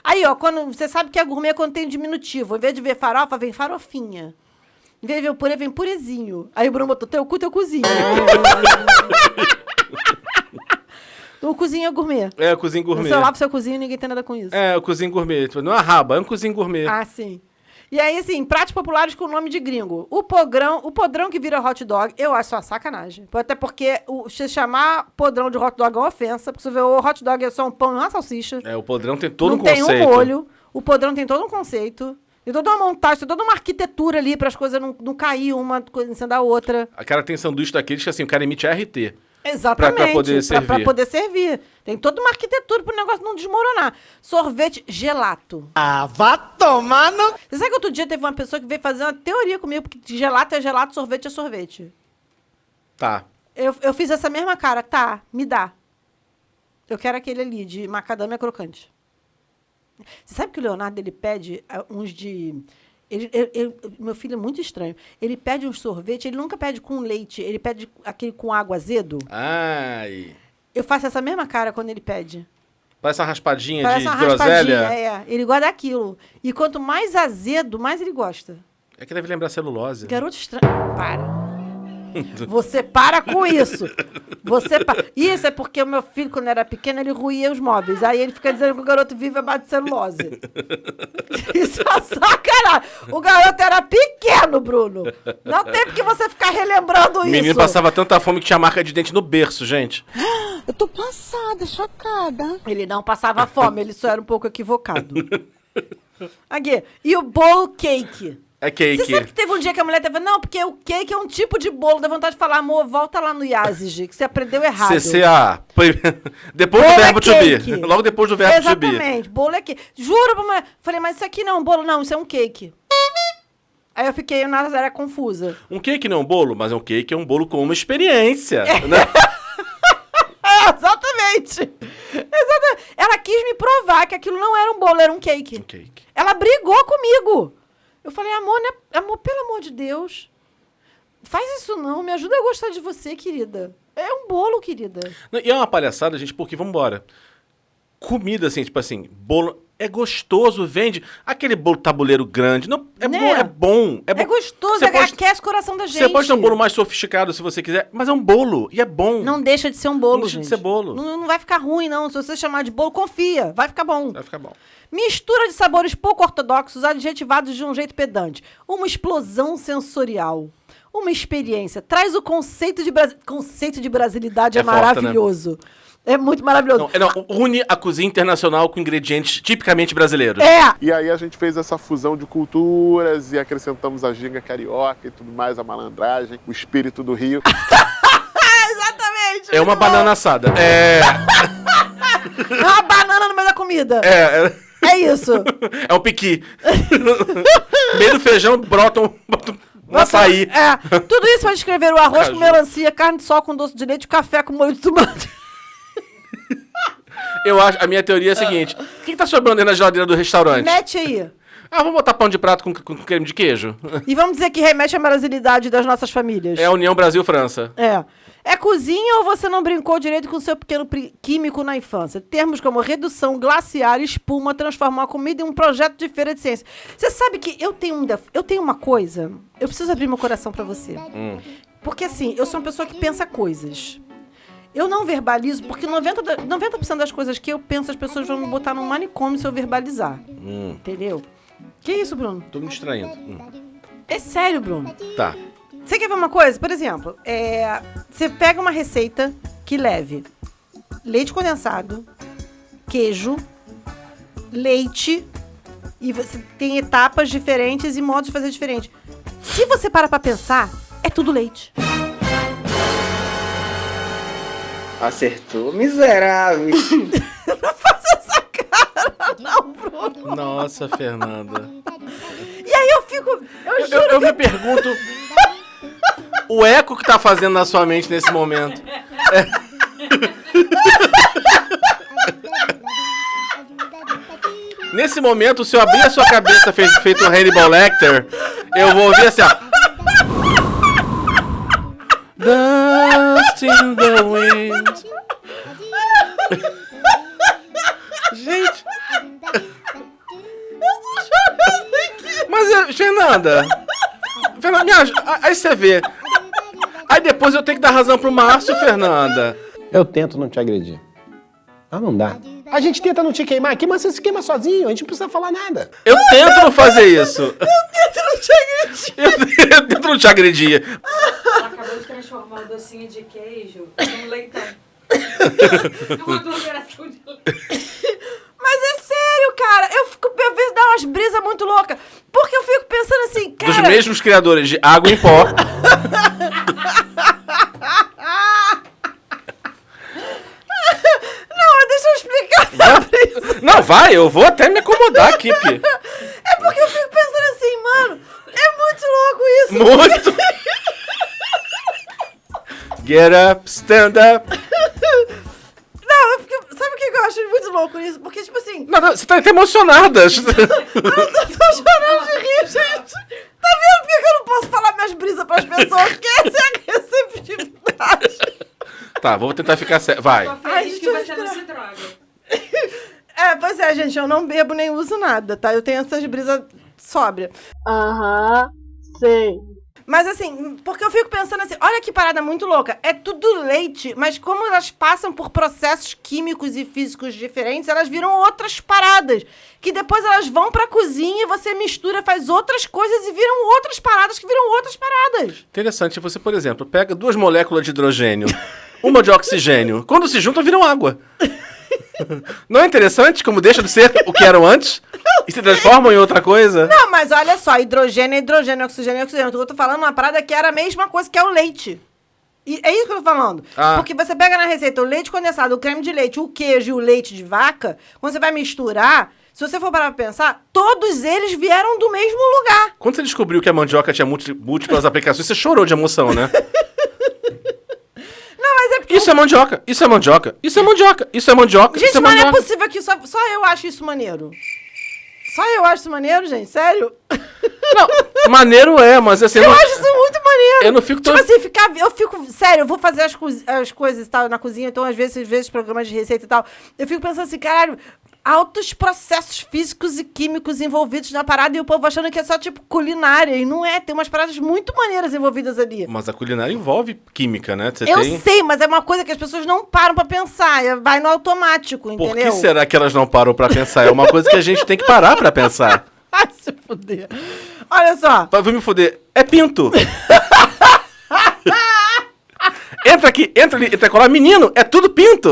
Aí, ó, quando você sabe que é gourmet quando tem diminutivo. Em vez de ver farofa, vem farofinha. Em vez de ver o purê, vem purezinho. Aí o Bruno botou teu cu, teu cozinho. O cozinho é gourmet. É, cozinho gourmet. Você lá pro seu cozinho, ninguém tem nada com isso. É, o cozinho gourmet. Não é uma raba, é um cozinho gourmet. Ah, sim. E aí, assim, pratos populares com nome de gringo. O podrão que vira hot dog, eu acho uma sacanagem. Até porque se chamar podrão de hot dog é uma ofensa, porque você vê o hot dog é só um pão e uma salsicha. É, o podrão tem todo um Não conceito. tem um molho. O podrão tem todo um conceito. Tem toda uma montagem, tem toda uma arquitetura ali para as coisas não cair uma coisa em cima da outra. A cara tem sanduíche daqueles que assim, o cara emite RT. Exatamente. Pra poder servir. Pra poder servir. Tem toda uma arquitetura pro negócio não desmoronar. Sorvete gelato. Ah, vá tomar no... Você sabe que outro dia teve uma pessoa que veio fazer uma teoria comigo, porque gelato é gelato, sorvete é sorvete. Tá. Eu fiz essa mesma cara. Tá, me dá. Eu quero aquele ali, de macadâmia crocante. Você sabe que o Leonardo, ele pede uns de... meu filho é muito estranho. Ele pede um sorvete, ele nunca pede com leite, ele pede aquele com água azedo. Ai. Eu faço essa mesma cara quando ele pede. Parece uma raspadinha Parece de uma groselha. raspadinha, ele gosta daquilo. E quanto mais azedo, mais ele gosta. É que deve lembrar celulose. Garoto estranho. Para. Você para com isso. Você para. Isso é porque o meu filho, quando era pequeno, ele ruía os móveis. Aí ele fica dizendo que o garoto vive abaixo de celulose. Isso é sacanagem. O garoto era pequeno, Bruno. Não tem porque você ficar relembrando O isso. menino passava tanta fome que tinha marca de dente no berço, gente. Eu tô passada, chocada. Ele não passava fome, ele só era um pouco equivocado. Aqui. E o bolo cake. É cake. Você sabe que teve um dia que a mulher teve... Não, porque o cake é um tipo de bolo. Dá vontade de falar, amor, volta lá no Yazigi, que você aprendeu errado. CCA. Depois Bolo do verbo é to be. cake. Logo depois do verbo to be. Exatamente. Bolo é cake. Juro pra mulher. Falei, mas isso aqui não é um bolo. Não, isso é um cake. Aí eu fiquei, Nazaré, confusa. Um cake não é um bolo, mas um cake é um bolo com uma experiência. Né? Exatamente. Ela quis me provar que aquilo não era um bolo, era um cake. Um cake. Ela brigou comigo. Eu falei, amor, né? Amor, pelo amor de Deus, faz isso não, me ajuda a gostar de você, querida. É um bolo, querida. E é uma palhaçada, gente, porque, vambora. Comida, assim, tipo assim, bolo é gostoso, vende. Aquele bolo tabuleiro grande, não, é Né? bom, é bom. É gostoso, Você pode- aquece o coração da gente. Você pode ter um bolo mais sofisticado se você quiser, mas é um bolo, e é bom. Não deixa de ser um bolo, Não deixa gente. de ser bolo. Não vai ficar ruim, não. Se você chamar de bolo, confia. Vai ficar bom. Vai ficar bom. Mistura de sabores pouco ortodoxos, adjetivados de um jeito pedante. Uma explosão sensorial. Uma experiência. Traz o conceito de brasilidade, é É forte, maravilhoso. É muito maravilhoso. Não, une a cozinha internacional com ingredientes tipicamente brasileiros. É! E aí a gente fez essa fusão de culturas e acrescentamos a ginga carioca e tudo mais, a malandragem, o espírito do Rio. Exatamente! É uma muito bom. banana assada. É É uma banana no meio da comida. É isso. é um piqui. No meio do feijão brota um açaí. É. Tudo isso para descrever o arroz Caju. com melancia, carne de sol com doce de leite, café com molho de tomate. Eu acho, a minha teoria é a seguinte: o que tá sobrando aí na geladeira do restaurante? Mete aí. Vamos botar pão de prato com creme de queijo? E vamos dizer que remete à brasilidade das nossas famílias. É a União Brasil-França. É. É cozinha ou você não brincou direito com seu pequeno químico na infância? Termos como redução glaciar e espuma transformam a comida em um projeto de feira de ciência. Você sabe que eu tenho uma coisa... Eu preciso abrir meu coração pra você. Porque assim, eu sou uma pessoa que pensa coisas. Eu não verbalizo, porque 90% das coisas que eu penso, as pessoas vão me botar num manicômio se eu verbalizar. Entendeu? Que isso, Bruno? Tô me distraindo. É sério, Bruno. Tá. Você quer ver uma coisa? Por exemplo, você pega uma receita que leve leite condensado, queijo, leite, e você tem etapas diferentes e modos de fazer diferente. Se você para pra pensar, é tudo leite. Acertou, miserável. Não faça essa cara, não, Bruno. Nossa, Fernanda. E aí eu fico... Eu juro Eu me pergunto o eco que tá fazendo na sua mente nesse momento. Nesse momento, se eu abrir a sua cabeça feito um Hannibal Lecter, eu vou ouvir assim, ó. Dust in the wind. Gente. Fernanda, me ajuda. Aí você vê. Aí depois eu tenho que dar razão pro Márcio, Fernanda. Eu tento não te agredir. Ah, não dá. A gente tenta não te queimar aqui, mas você se queima sozinho. A gente não precisa falar nada. Eu tento não fazer isso. Eu tento não te agredir. Eu tento não te agredir. Ela acabou de transformar o docinho de queijo num leitão. Numa aglomeração de leite. Mas é sério, cara. Às vezes dá umas brisas muito loucas. Porque eu fico pensando assim, cara... Dos mesmos criadores de Água em Pó. Não, deixa eu explicar a brisa. Não, vai, eu vou até me acomodar aqui, porque... É porque eu fico pensando assim, mano, é muito louco isso. Muito! Get up, stand up. Não, sabe o que eu acho muito louco nisso? Porque, tipo assim... Não, você tá até emocionada. Eu tô chorando de rir, gente. Tá vendo por que eu não posso falar minhas brisas pras pessoas? Porque essa é a receptividade. Tá, vou tentar ficar sério. Vai. Tô Ai, feliz gente, que eu você vou não se droga. Pois é, gente, eu não bebo nem uso nada, tá? Eu tenho essas brisas sóbria. Aham, sei. Mas assim, porque eu fico pensando assim, olha que parada muito louca. É tudo leite, mas como elas passam por processos químicos e físicos diferentes, elas viram outras paradas. Que depois elas vão pra cozinha e você mistura, faz outras coisas e viram outras paradas que viram outras paradas. Interessante, você, por exemplo, pega 2 moléculas de hidrogênio, uma de oxigênio. Quando se juntam, viram água. Não é interessante como deixa de ser o que eram antes e se transformam em outra coisa? Não, mas olha só, hidrogênio é hidrogênio, oxigênio é oxigênio. Eu tô falando uma parada que era a mesma coisa que é o leite. E é isso que eu tô falando. Ah. Porque você pega na receita o leite condensado, o creme de leite, o queijo e o leite de vaca, quando você vai misturar, se você for parar pra pensar, todos eles vieram do mesmo lugar. Quando você descobriu que a mandioca tinha múltiplas aplicações, você chorou de emoção, né? Não, mas é porque... Isso é mandioca, isso é mandioca, isso é mandioca, isso é mandioca, Gente, isso é mas não é mandioca. possível que só eu acho isso maneiro. Só eu acho isso maneiro, gente? Sério? Não, maneiro é, mas assim... Eu acho isso muito maneiro. Eu não fico tão... Tipo assim, eu fico... Sério, eu vou fazer as coisas e tal na cozinha, então às vezes programas de receita e tal, eu fico pensando assim, caralho, altos processos físicos e químicos envolvidos na parada e o povo achando que é só, tipo, culinária. E não é, tem umas paradas muito maneiras envolvidas ali. Mas a culinária envolve química, né? Você Eu tem... sei, mas é uma coisa que as pessoas não param pra pensar, vai no automático, Por entendeu? que será que elas não param pra pensar? É uma coisa que a gente tem que parar pra pensar. Ai, se fuder. Olha só. Vou me foder. É pinto. Entra aqui, entra ali, entra colar. Menino, é tudo pinto.